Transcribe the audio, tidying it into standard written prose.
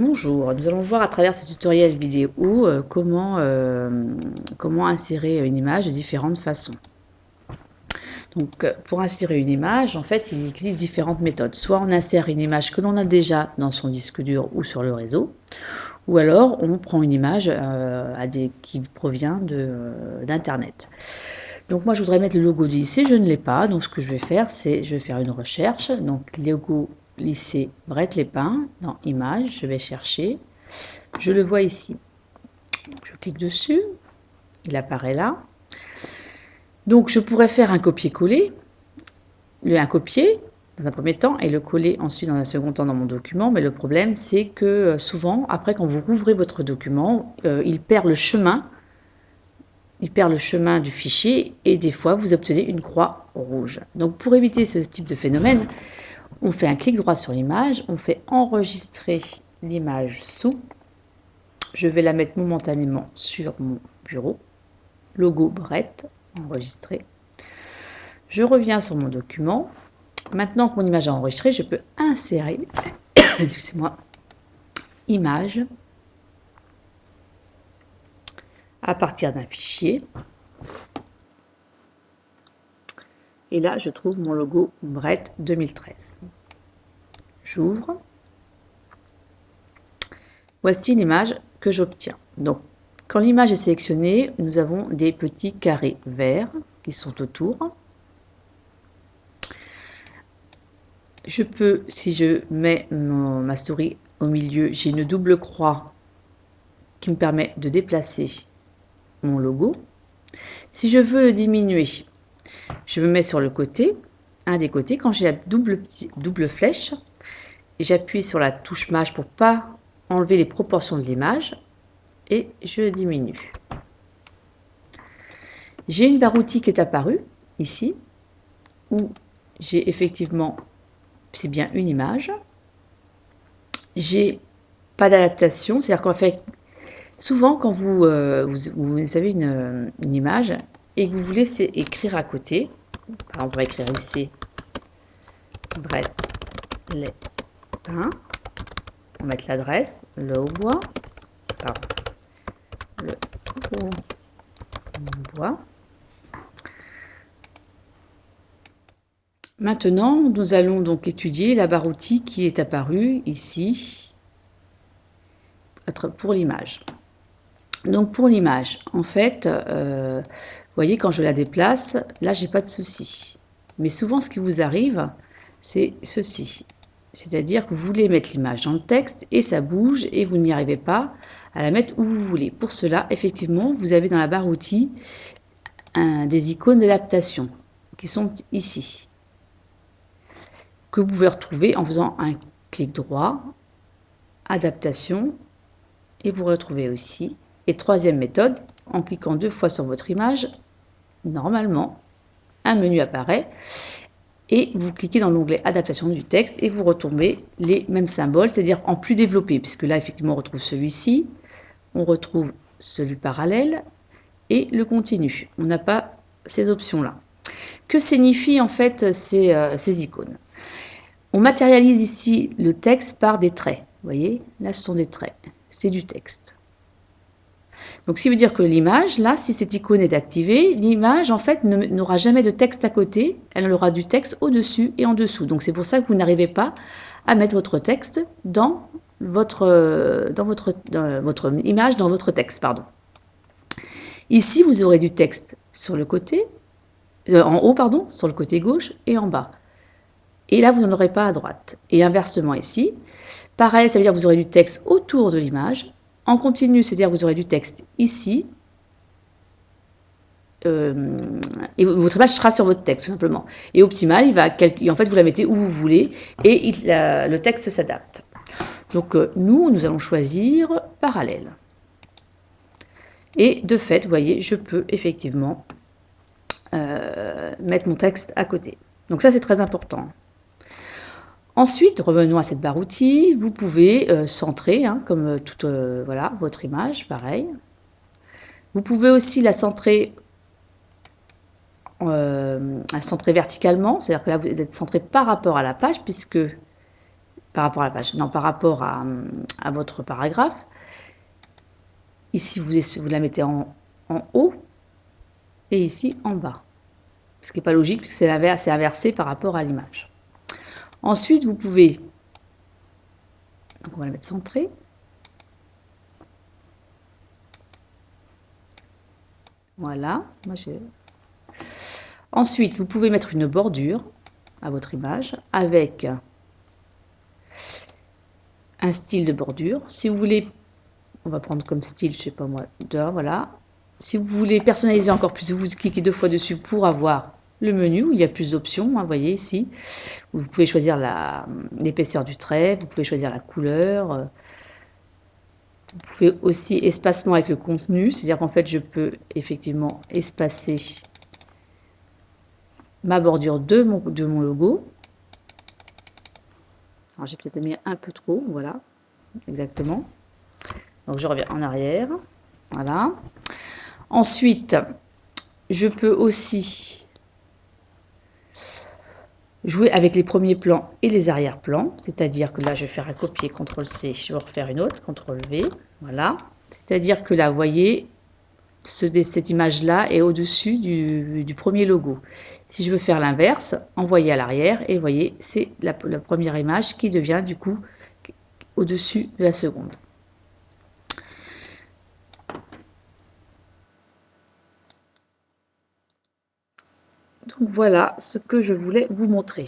Bonjour, nous allons voir à travers ce tutoriel vidéo comment insérer une image de différentes façons. Donc, pour insérer une image, en fait, il existe différentes méthodes. Soit on insère une image que l'on a déjà dans son disque dur ou sur le réseau, ou alors on prend une image qui provient d'Internet. Donc moi, je voudrais mettre le logo du lycée, je ne l'ai pas. Donc ce que je vais faire, c'est je vais faire une recherche. Donc logo lycée Bret-les-Pins, dans Images, je vais chercher. Je le vois ici. Je clique dessus, il apparaît là. Donc je pourrais faire un copier-coller, un copier dans un premier temps et le coller ensuite dans un second temps dans mon document. Mais le problème, c'est que souvent, après quand vous rouvrez votre document, il perd le chemin du fichier et des fois vous obtenez une croix rouge. Donc pour éviter ce type de phénomène, on fait un clic droit sur l'image, on fait enregistrer l'image sous. Je vais la mettre momentanément sur mon bureau. Logo Bret, enregistré. Je reviens sur mon document. Maintenant que mon image est enregistrée, je peux insérer, excusez-moi, image à partir d'un fichier. Et là, je trouve mon logo Bret 2013. J'ouvre. Voici l'image que j'obtiens. Donc, quand l'image est sélectionnée, nous avons des petits carrés verts qui sont autour. Je peux, si je mets ma souris au milieu, j'ai une double croix qui me permet de déplacer mon logo. Si je veux le diminuer, je me mets sur le côté, un des côtés. Quand j'ai la double flèche, j'appuie sur la touche Maj pour ne pas enlever les proportions de l'image et je diminue. J'ai une barre outil qui est apparue ici, où j'ai effectivement, c'est bien une image. J'ai pas d'adaptation, c'est-à-dire qu'en fait, souvent quand vous avez une image et que vous voulez écrire à côté, par exemple on va écrire ici Bret-les-Pins, on va mettre l'adresse, le Haut-Bois, Maintenant, nous allons donc étudier la barre outil qui est apparue ici pour l'image. Donc pour l'image, en fait, vous voyez quand je la déplace, là j'ai pas de souci. Mais souvent ce qui vous arrive, c'est ceci. C'est-à-dire que vous voulez mettre l'image dans le texte et ça bouge et vous n'y arrivez pas à la mettre où vous voulez. Pour cela, effectivement, vous avez dans la barre outils des icônes d'adaptation qui sont ici, que vous pouvez retrouver en faisant un clic droit, adaptation, et vous retrouvez aussi. Et troisième méthode, en cliquant 2 fois sur votre image, normalement, un menu apparaît et vous cliquez dans l'onglet adaptation du texte et vous retombez les mêmes symboles, c'est-à-dire en plus développé, puisque là, effectivement, on retrouve celui-ci, on retrouve celui parallèle et le continu. On n'a pas ces options-là. Que signifient en fait ces icônes? On matérialise ici le texte par des traits. Vous voyez, là, ce sont des traits. C'est du texte. Donc, ça veut dire que l'image, là, si cette icône est activée, l'image, en fait, n'aura jamais de texte à côté. Elle aura du texte au-dessus et en dessous. Donc, c'est pour ça que vous n'arrivez pas à mettre votre texte dans votre image, dans votre texte, pardon. Ici, vous aurez du texte sur le côté, en haut, pardon, sur le côté gauche et en bas. Et là, vous n'en aurez pas à droite. Et inversement ici, pareil, ça veut dire que vous aurez du texte autour de l'image. En continu, c'est-à-dire que vous aurez du texte ici. Et votre image sera sur votre texte, tout simplement. Et optimal, en fait, vous la mettez où vous voulez et le texte s'adapte. Donc, nous allons choisir parallèle. Et de fait, vous voyez, je peux effectivement mettre mon texte à côté. Donc ça, c'est très important. Ensuite, revenons à cette barre outils. Vous pouvez centrer, comme voilà, votre image, pareil. Vous pouvez aussi la centrer verticalement, c'est-à-dire que là, vous êtes centré par rapport à la page, puisque par rapport à la page, non, par rapport à votre paragraphe. Ici, vous la mettez en haut et ici en bas. Ce qui n'est pas logique puisque c'est inversé par rapport à l'image. Ensuite, vous pouvez, donc on va la mettre centrée. Voilà. Ensuite, vous pouvez mettre une bordure à votre image avec un style de bordure. Si vous voulez, on va prendre comme style, je sais pas moi, voilà. Si vous voulez personnaliser encore plus, vous cliquez 2 fois dessus pour avoir le menu où il y a plus d'options. Vous voyez ici, vous pouvez choisir l'épaisseur du trait, vous pouvez choisir la couleur. Vous pouvez aussi espacement avec le contenu, c'est-à-dire qu'en fait je peux effectivement espacer ma bordure de mon logo. Alors j'ai peut-être mis un peu trop, voilà, exactement. Donc je reviens en arrière, voilà. Ensuite, je peux aussi jouer avec les premiers plans et les arrière-plans, c'est-à-dire que là je vais faire un copier, CTRL-C, je vais refaire une autre, CTRL-V, voilà. C'est-à-dire que là, vous voyez, cette image-là est au-dessus du premier logo. Si je veux faire l'inverse, envoyer à l'arrière, et vous voyez, c'est la première image qui devient du coup au-dessus de la seconde. Donc voilà ce que je voulais vous montrer.